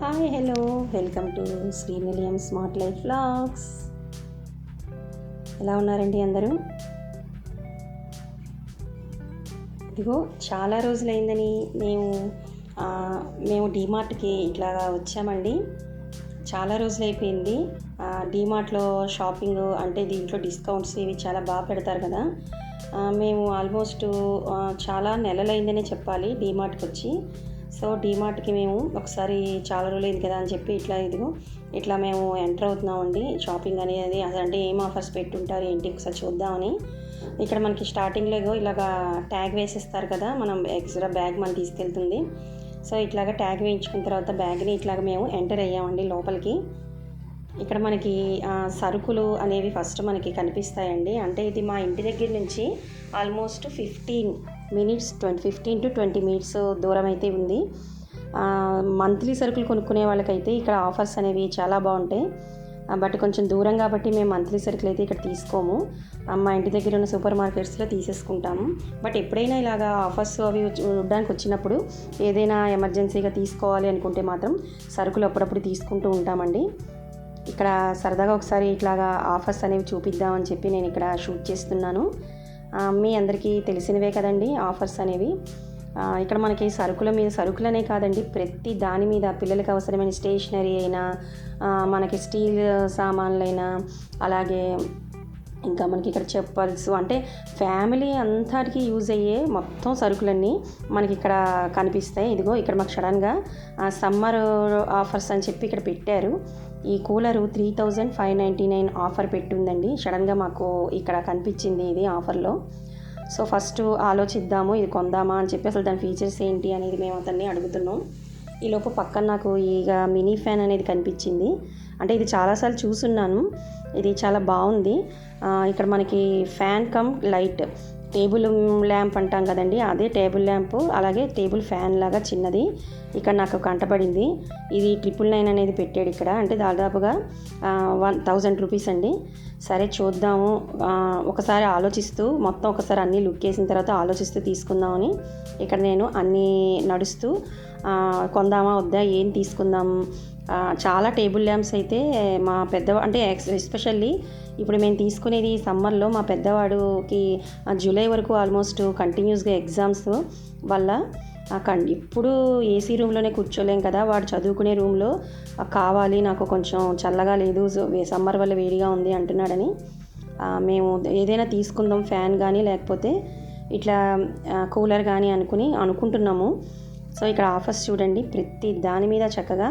Hi hello welcome to Srinilayam smart life vlogs. ఎలా ఉన్నారండి అందరూ? ఇదిగో చాలా రోజులైందని మేము డీమార్ట్కి ఇట్లా వచ్చామండి. చాలా రోజులైపోయింది. డీమార్ట్లో షాపింగ్ అంటే దీంట్లో డిస్కౌంట్స్ ఇవి చాలా బాగా పెడతారు కదా. మేము ఆల్మోస్ట్ చాలా నెలలైందనే చెప్పాలి డీమార్ట్కి వచ్చి. సో డీమార్ట్కి మేము ఒకసారి చాలా రోజులైంది కదా అని చెప్పి ఇట్లా మేము ఎంటర్ అవుతున్నామండి. షాపింగ్ అనేది అదంటే ఏం ఆఫర్స్ పెట్టుంటారు ఏంటి ఒకసారి చూద్దామని. ఇక్కడ మనకి స్టార్టింగ్లో ఇలాగా ట్యాగ్ వేసేస్తారు కదా, మనం ఎక్స్ట్రా బ్యాగ్ మనం తీసుకెళ్తుంది. సో ఇట్లాగా ట్యాగ్ వేయించుకున్న తర్వాత బ్యాగ్ని ఇట్లాగ మేము ఎంటర్ అయ్యామండి లోపలికి. ఇక్కడ మనకి సరుకులు అనేవి ఫస్ట్ మనకి కనిపిస్తాయండి. అంటే ఇది మా ఇంటి దగ్గర నుంచి ఆల్మోస్ట్ 15 to 20 మినిట్స్ దూరం అయితే ఉంది. మంత్లీ సరుకులు కొనుక్కునే వాళ్ళకైతే ఇక్కడ ఆఫర్స్ అనేవి చాలా బాగుంటాయి. బట్ కొంచెం దూరం కాబట్టి మేము మంత్లీ సరుకులు అయితే ఇక్కడ తీసుకోము. మా ఇంటి దగ్గర ఉన్న సూపర్ మార్కెట్స్లో తీసేసుకుంటాము. బట్ ఎప్పుడైనా ఇలాగా ఆఫర్స్ అవి చూడడానికి వచ్చినప్పుడు ఏదైనా ఎమర్జెన్సీగా తీసుకోవాలి అనుకుంటే మాత్రం సరుకులు అప్పుడప్పుడు తీసుకుంటూ ఉంటామండి. ఇక్కడ సరదాగా ఒకసారి ఇట్లాగా ఆఫర్స్ అనేవి చూపిద్దామని చెప్పి నేను ఇక్కడ షూట్ చేస్తున్నాను. మీ అందరికీ తెలిసినవే కదండి ఆఫర్స్ అనేవి. ఇక్కడ మనకి సరుకులనే కాదండి, ప్రతి దాని మీద పిల్లలకి అవసరమైన స్టేషనరీ అయినా, మనకి స్టీల్ సామాన్లైనా, అలాగే ఇంకా మనకి ఇక్కడ చెప్పల్స్, అంటే ఫ్యామిలీ అంతటికి యూజ్ అయ్యే మొత్తం సరుకులన్నీ మనకి ఇక్కడ కనిపిస్తాయి. ఇదిగో ఇక్కడ మాకు సడన్గా సమ్మర్ ఆఫర్స్ అని చెప్పి ఇక్కడ పెట్టారు. ఈ కూలరు 3599 ఆఫర్ పెట్టిందండి. సడన్గా మాకు ఇక్కడ కనిపించింది ఇది ఆఫర్లో. సో ఫస్ట్ ఆలోచిద్దాము ఇది కొందామా అని చెప్పి, అసలు దాని ఫీచర్స్ ఏంటి అనేది మేము అతన్ని అడుగుతున్నాం. ఈలోపు పక్కన నాకు మినీ ఫ్యాన్ అనేది కనిపించింది. అంటే ఇది చాలాసార్లు చూసున్నాను, ఇది చాలా బాగుంది. ఇక్కడ మనకి fan come light, table lamp అంటాం కదండి, అదే టేబుల్ ల్యాంపు, అలాగే టేబుల్ ఫ్యాన్ లాగా చిన్నది ఇక్కడ నాకు కంటపడింది. ఇది 999 అనేది పెట్టాడు ఇక్కడ, అంటే దాదాపుగా 1000 రూపీస్ అండి. సరే చూద్దాము, ఒకసారి ఆలోచిస్తూ మొత్తం ఒకసారి అన్నీ లుక్ వేసిన తర్వాత ఆలోచిస్తూ తీసుకుందామని ఇక్కడ నేను అన్నీ నడుస్తూ కొందామా వద్దా ఏం తీసుకుందాము. చాలా టేబుల్ ల్యాంప్స్ అయితే మా అంటే ఎస్పెషల్లీ ఇప్పుడు మేము తీసుకునేది సమ్మర్లో మా పెద్దవాడికి జూలై వరకు ఆల్మోస్ట్ కంటిన్యూస్గా ఎగ్జామ్స్ వల్ల ఇప్పుడు ఏసీ రూమ్లోనే కూర్చోలేం కదా, వాడు చదువుకునే రూమ్లో కావాలి నాకు, కొంచెం చల్లగా లేదు, సమ్మర్ వల్ల వేడిగా ఉంది అంటున్నాడని మేము ఏదైనా తీసుకుందాం, ఫ్యాన్ కానీ లేకపోతే ఇట్లా కూలర్ కానీ అనుకుంటున్నాము. సో ఇక్కడ ఆఫర్స్ చూడండి, ప్రతి దాని మీద చక్కగా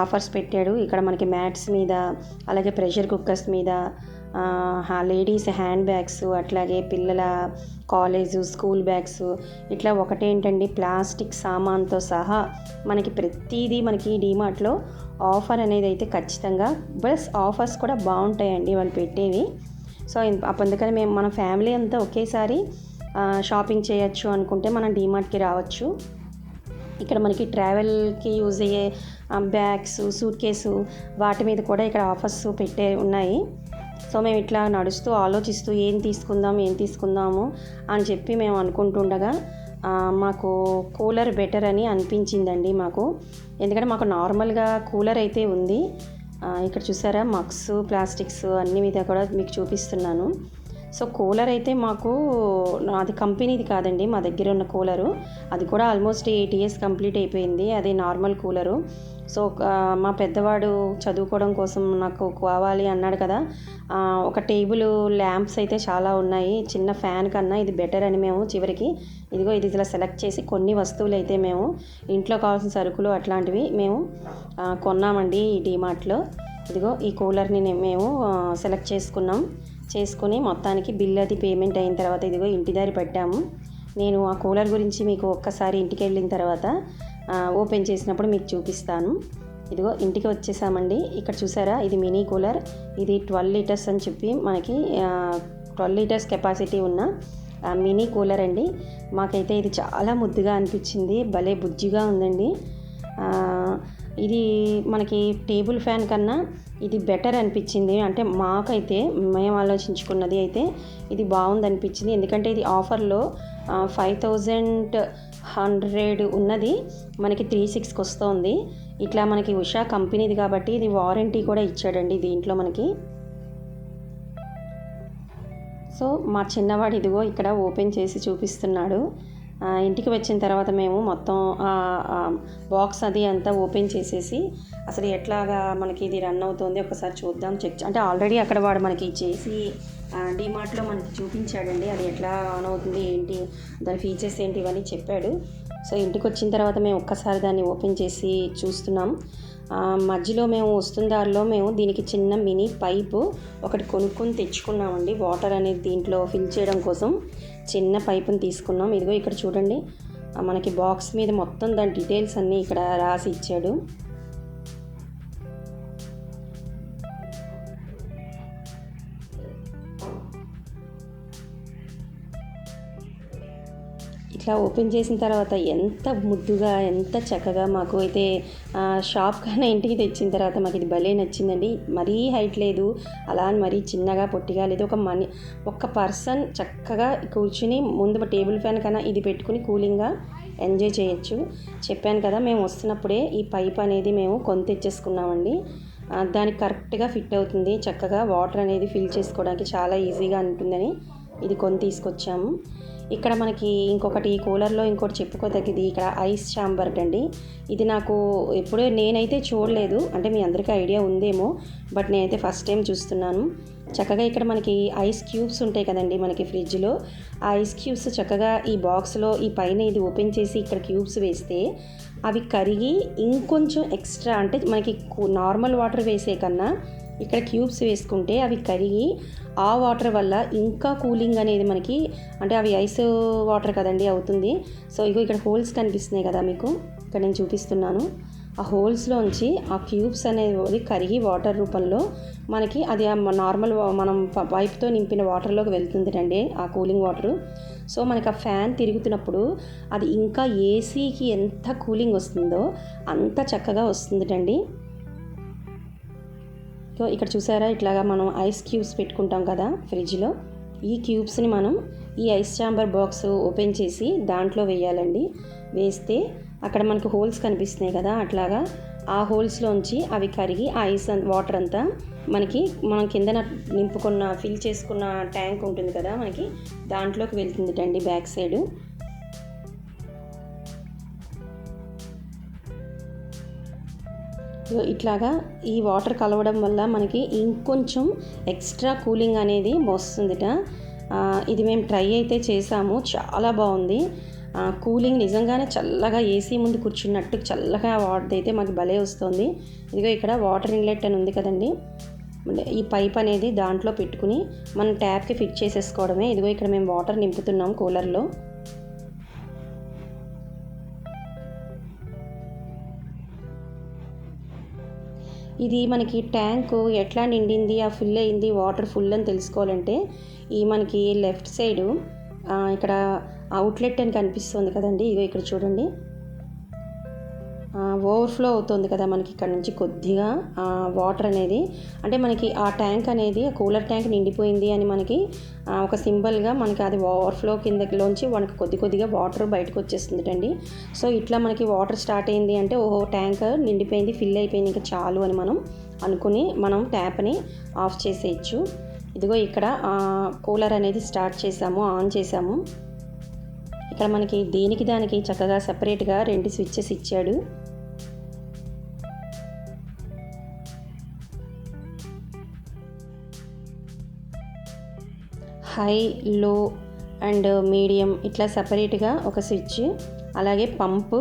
ఆఫర్స్ పెట్టాడు. ఇక్కడ మనకి మ్యాట్స్ మీద, అలాగే ప్రెషర్ కుక్కర్స్ మీద, లేడీస్ హ్యాండ్ బ్యాగ్స్, అట్లాగే పిల్లల కాలేజు స్కూల్ బ్యాగ్స్, ఇట్లా ఒకటేంటండి ప్లాస్టిక్ సామాన్తో సహా మనకి ప్రతిదీ మనకి డీమార్ట్లో ఆఫర్ అనేది అయితే ఖచ్చితంగా, ప్లస్ ఆఫర్స్ కూడా బాగుంటాయండి వాళ్ళు పెట్టేవి. సో అందుకని మన ఫ్యామిలీ అంతా ఒకేసారి షాపింగ్ చేయొచ్చు అనుకుంటే మనం డీమార్ట్కి రావచ్చు. ఇక్కడ మనకి ట్రావెల్కి యూజ్ అయ్యే బ్యాగ్స్, సూట్ కేసు, వాటి మీద కూడా ఇక్కడ ఆఫర్స్ ఉన్నాయి. సో మేము ఇట్లా నడుస్తూ ఆలోచిస్తూ ఏం తీసుకుందాము అని చెప్పి మేము అనుకుంటుండగా మాకు కూలర్ బెటర్ అని అనిపించిందండి మాకు. ఎందుకంటే మాకు నార్మల్గా కూలర్ అయితే ఉంది. ఇక్కడ చూసారా మగ్స్, ప్లాస్టిక్స్ అన్ని మీద కూడా మీకు చూపిస్తున్నాను. సో కూలర్ అయితే మాకు అది కంపెనీది కాదండి, మా దగ్గర ఉన్న కూలరు, అది కూడా ఆల్మోస్ట్ 8 years కంప్లీట్ అయిపోయింది. అది నార్మల్ కూలరు. సో మా పెద్దవాడు చదువుకోవడం కోసం నాకు కావాలి అన్నాడు కదా, ఒక టేబుల్ ల్యాంప్స్ అయితే చాలా ఉన్నాయి, చిన్న ఫ్యాన్ కన్నా ఇది బెటర్ అని మేము చివరికి ఇది ఇలా సెలెక్ట్ చేసి కొన్ని వస్తువులు అయితే మేము ఇంట్లో కావాల్సిన సరుకులు అట్లాంటివి మేము కొన్నామండి ఈ డీమార్ట్లో. ఈ కూలర్ని మేము సెలెక్ట్ చేసుకుని మొత్తానికి బిల్ అది పేమెంట్ అయిన తర్వాత ఇంటి దారి పెట్టాము. నేను ఆ కూలర్ గురించి మీకు ఒక్కసారి ఇంటికి వెళ్ళిన తర్వాత ఓపెన్ చేసినప్పుడు మీకు చూపిస్తాను. ఇంటికి వచ్చేసామండి. ఇక్కడ చూసారా, ఇది మినీ కూలర్, ఇది 12 liters అని చెప్పి మనకి 12 liters కెపాసిటీ ఉన్న మినీ కూలర్ అండి. మాకైతే ఇది చాలా ముద్దుగా అనిపించింది, భలే బుజ్జిగా ఉందండి. ఇది మనకి టేబుల్ ఫ్యాన్ కన్నా ఇది బెటర్ అనిపించింది. అంటే మాకైతే మేము ఆలోచించుకున్నది అయితే ఇది బాగుంది అనిపించింది. ఎందుకంటే ఇది ఆఫర్లో 5000 100 ఉన్నది మనకి 36కి వస్తుంది. ఇట్లా మనకి ఉషా కంపెనీది కాబట్టి ఇది వారంటీ కూడా ఇచ్చాడండి దీంట్లో మనకి. సో మా చిన్నవాడు ఇదిగో ఇక్కడ ఓపెన్ చేసి చూపిస్తున్నాడు. ఇంటికి వచ్చిన తర్వాత మేము మొత్తం బాక్స్ అది అంతా ఓపెన్ చేసేసి అసలు ఎట్లాగా మనకి ఇది రన్ అవుతుంది ఒకసారి చూద్దాం అంటే ఆల్రెడీ అక్కడ వాడు మనకి చేసి డిమార్ట్లో మనకి చూపించాడండి, అది ఎట్లా ఆన్ అవుతుంది ఏంటి దాని ఫీచర్స్ ఏంటి ఇవన్నీ చెప్పాడు. సో ఇంటికి వచ్చిన తర్వాత మేము ఒక్కసారి దాన్ని ఓపెన్ చేసి చూస్తున్నాం. మధ్యలో మేము వస్తున్న దారిలో మేము దీనికి చిన్న మినీ పైపు ఒకటి కొనుక్కొని తెచ్చుకున్నామండి. వాటర్ అనేది దీంట్లో ఫిల్ చేయడం కోసం చిన్న పైపుని తీసుకున్నాం. ఇదిగో ఇక్కడ చూడండి, మనకి బాక్స్ మీద మొత్తం దాని డీటెయిల్స్ అన్నీ ఇక్కడ రాసి ఇచ్చాడు. ఇట్లా ఓపెన్ చేసిన తర్వాత ఎంత ముద్దుగా ఎంత చక్కగా మాకు అయితే షాప్ కన్నా ఇంటికి తెచ్చిన తర్వాత మాకు ఇది భలే నచ్చిందండి. మరీ హైట్ లేదు, అలా అని మరీ చిన్నగా పొట్టిగా లేదు. ఒక పర్సన్ చక్కగా కూర్చుని ముందు టేబుల్ ఫ్యాన్ కన్నా ఇది పెట్టుకుని కూలింగ్గా ఎంజాయ్ చేయొచ్చు. చెప్పాను కదా మేము వస్తున్నప్పుడే ఈ పైప్ అనేది మేము కొని తెచ్చేసుకున్నామండి. దానికి కరెక్ట్గా ఫిట్ అవుతుంది, చక్కగా వాటర్ అనేది ఫిల్ చేసుకోవడానికి చాలా ఈజీగా ఉంటుందని ఇది కొని తీసుకొచ్చాము. ఇక్కడ మనకి ఇంకొకటి కూలర్లో ఇంకోటి చెప్పుకోదగ్గది ఇక్కడ ఐస్ ఛాంబర్ అండి. ఇది నాకు ఎప్పుడూ నేనైతే చూడలేదు, అంటే మీ అందరికీ ఐడియా ఉందేమో, బట్ నేనైతే ఫస్ట్ టైం చూస్తున్నాను. చక్కగా ఇక్కడ మనకి ఐస్ క్యూబ్స్ ఉంటాయి కదండి మనకి ఫ్రిడ్జ్లో, ఆ ఐస్ క్యూబ్స్ చక్కగా ఈ బాక్స్లో ఈ పైన ఇది ఓపెన్ చేసి ఇక్కడ క్యూబ్స్ వేస్తే అవి కరిగి ఇంకొంచెం ఎక్స్ట్రా, అంటే మనకి నార్మల్ వాటర్ వేసే కన్నా ఇక్కడ క్యూబ్స్ వేసుకుంటే అవి కరిగి ఆ వాటర్ వల్ల ఇంకా కూలింగ్ అనేది మనకి, అంటే అవి ఐస్ వాటర్ కదండి అవుతుంది. సో ఇగో ఇక్కడ హోల్స్ కనిపిస్తున్నాయి కదా మీకు, ఇక్కడ నేను చూపిస్తున్నాను. ఆ హోల్స్లోంచి ఆ క్యూబ్స్ అనేది కరిగి వాటర్ రూపంలో మనకి అది నార్మల్ మనం పైప్తో నింపిన వాటర్లోకి వెళ్తుందండి ఆ కూలింగ్ వాటరు. సో మనకి ఆ ఫ్యాన్ తిరుగుతున్నప్పుడు అది ఇంకా ఏసీకి ఎంత కూలింగ్ వస్తుందో అంత చక్కగా వస్తుందండి. సో ఇక్కడ చూసారా, ఇట్లాగా మనం ఐస్ క్యూబ్స్ పెట్టుకుంటాం కదా ఫ్రిడ్జ్లో, ఈ క్యూబ్స్ని మనం ఈ ఐస్ ఛాంబర్ బాక్స్ ఓపెన్ చేసి దాంట్లో వేయాలండి. వేస్తే అక్కడ మనకు హోల్స్ కనిపిస్తున్నాయి కదా, అట్లాగా ఆ హోల్స్లోంచి అవి కరిగి ఆ ఐస్ వాటర్ అంతా మనం కిందన నింపుకున్న ఫిల్ చేసుకున్న ట్యాంక్ ఉంటుంది కదా మనకి, దాంట్లోకి వెళ్తుంది బ్యాక్ సైడ్. ఇట్లాగా ఈ వాటర్ కలవడం వల్ల మనకి ఇంకొంచెం ఎక్స్ట్రా కూలింగ్ అనేది వస్తుందిట. ఇది మేము ట్రై అయితే చేసాము, చాలా బాగుంది. కూలింగ్ నిజంగానే చల్లగా ఏసీ ముందు కూర్చున్నట్టు చల్లగా వాటర్ అయితే మాకు భలే వస్తుంది. ఇదిగో ఇక్కడ వాటర్ ఇన్లెట్ అని ఉంది కదండి, ఈ పైప్ అనేది దాంట్లో పెట్టుకుని మనం ట్యాప్కి ఫిట్ చేసేసుకోవడమే. ఇదిగో ఇక్కడ మేము వాటర్ నింపుతున్నాం కూలర్లో. ఇది మనకి ట్యాంకు ఎట్లా నిండింది, ఆ ఫుల్ అయింది వాటర్ ఫుల్ అని తెలుసుకోవాలంటే ఈ మనకి లెఫ్ట్ సైడు ఇక్కడ అవుట్లెట్ అని కనిపిస్తుంది కదండి, ఇగో ఇక్కడ చూడండి ఓవర్ఫ్లో అవుతుంది కదా మనకి ఇక్కడ నుంచి కొద్దిగా వాటర్ అనేది, అంటే మనకి ఆ ట్యాంక్ అనేది కూలర్ ట్యాంక్ నిండిపోయింది అని మనకి ఒక సింబల్గా మనకి అది ఓవర్ఫ్లో కిందలోంచి మనకి కొద్దిగా వాటర్ బయటకు వచ్చేస్తుందండి. సో ఇట్లా మనకి వాటర్ స్టార్ట్ అయింది అంటే ఓహో ట్యాంక్ నిండిపోయింది, ఫిల్ అయిపోయింది, ఇంకా చాలు అని మనం అనుకుని మనం ట్యాప్ని ఆఫ్ చేసేయచ్చు. ఇదిగో ఇక్కడ కూలర్ అనేది స్టార్ట్ చేసాము, ఆన్ చేసాము. ఇక్కడ మనకి దీనికి దానికి చక్కగా సపరేట్గా 2 స్విచ్చెస్ ఇచ్చాడు. హై, లో అండ్ మీడియం ఇట్లా సపరేట్గా ఒక స్విచ్, అలాగే పంపు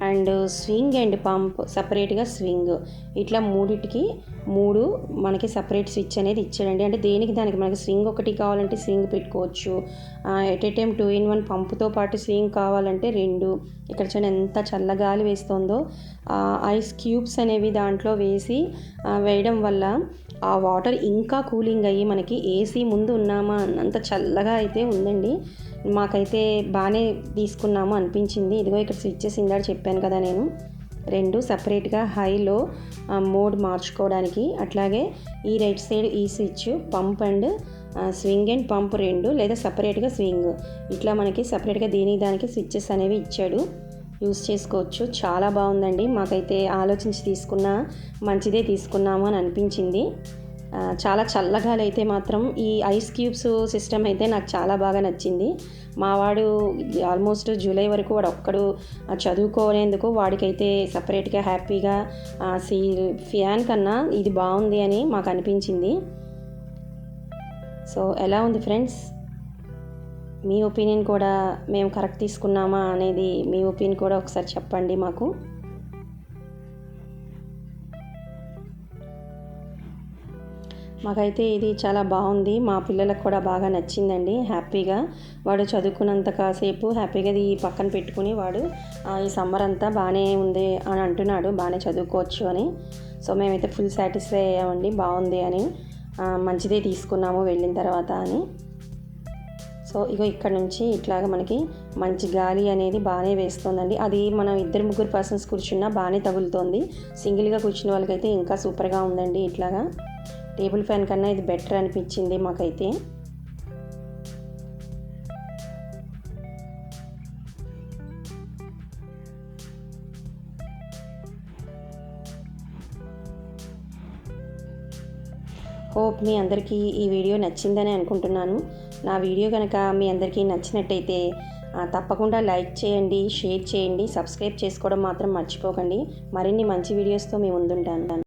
అండ్ స్వింగ్ అండ్ పంప్ సపరేట్గా స్వింగ్, ఇట్లా మూడిటికి 3 మనకి సపరేట్ స్విచ్ అనేది ఇచ్చాడండి. అంటే దేనికి దానికి మనకి స్వింగ్ ఒకటి కావాలంటే స్వింగ్ పెట్టుకోవచ్చు, ఎట్ ఏ టైం 2-in-1 పంపుతో పాటు స్వింగ్ కావాలంటే 2. ఇక్కడ చూడండి ఎంత చల్లగాలి వేస్తుందో. ఐస్ క్యూబ్స్ అనేవి దాంట్లో వేయడం వల్ల ఆ వాటర్ ఇంకా కూలింగ్ అయ్యి మనకి ఏసీ ముందు ఉన్నామా అంత చల్లగా అయితే ఉందండి. మాకైతే బాగానే తీసుకున్నాము అనిపించింది. ఇదిగో ఇక్కడ స్విచ్చెస్ ఇందాక చెప్పాను కదా నేను, 2 సపరేట్గా హైలో మోడ్ మార్చుకోవడానికి. అట్లాగే ఈ రైట్ సైడ్ ఈ switch pump and swing and pump 2 లేదా సపరేట్గా స్వింగ్, ఇట్లా మనకి సపరేట్గా దానికి స్విచ్చెస్ అనేవి ఇచ్చాడు. యూస్ చేసుకోవచ్చు. చాలా బాగుందండి. మాకైతే ఆలోచించి తీసుకున్నా మంచిదే తీసుకున్నాము అని అనిపించింది. చాలా చల్లగాలి అయితే మాత్రం ఈ ఐస్ క్యూబ్స్ సిస్టమ్ అయితే నాకు చాలా బాగా నచ్చింది. మా వాడు ఆల్మోస్ట్ జూలై వరకు వాడు ఒక్కడు చదువుకోనేందుకు వాడికైతే సపరేట్గా హ్యాపీగా ఫ్యాన్ కన్నా ఇది బాగుంది అని మాకు అనిపించింది. సో ఎలా ఉంది ఫ్రెండ్స్? మీ ఒపీనియన్ కూడా మేము కరెక్ట్ తీసుకున్నామా అనేది మీ ఒపీనియన్ కూడా ఒకసారి చెప్పండి మాకు. మాకైతే ఇది చాలా బాగుంది. మా పిల్లలకు కూడా బాగా నచ్చిందండి. హ్యాపీగా వాడు చదువుకున్నంత కాసేపు హ్యాపీగా ఇది పక్కన పెట్టుకుని వాడు ఈ సమ్మర్ అంతా బాగానే ఉంది అని అంటున్నాడు, బాగానే చదువుకోవచ్చు అని. సో మేమైతే ఫుల్ సాటిస్ఫై అయ్యామండి, బాగుంది అని, మంచిదే తీసుకున్నాము వెళ్ళిన తర్వాత అని. సో ఇగో ఇక్కడ నుంచి ఇట్లాగా మనకి మంచి గాలి అనేది బాగానే వేస్తుందండి. అది మనం 2-3 పర్సన్స్ కూర్చున్నా బాగానే తగులుతోంది. సింగిల్గా కూర్చున్న వాళ్ళకైతే ఇంకా సూపర్గా ఉందండి. ఇట్లాగా టేబుల్ ఫ్యాన్ కన్నా ఇది బెటర్ అనిపించింది మాకైతే. హోప్ మీ అందరికీ ఈ వీడియో నచ్చిందని అనుకుంటున్నాను. నా వీడియో కనుక మీ అందరికీ నచ్చినట్టయితే తప్పకుండా లైక్ చేయండి, షేర్ చేయండి, సబ్స్క్రైబ్ చేసుకోవడం మాత్రం మర్చిపోకండి. మరిన్ని మంచి వీడియోస్తో మీ ముందుంటాను.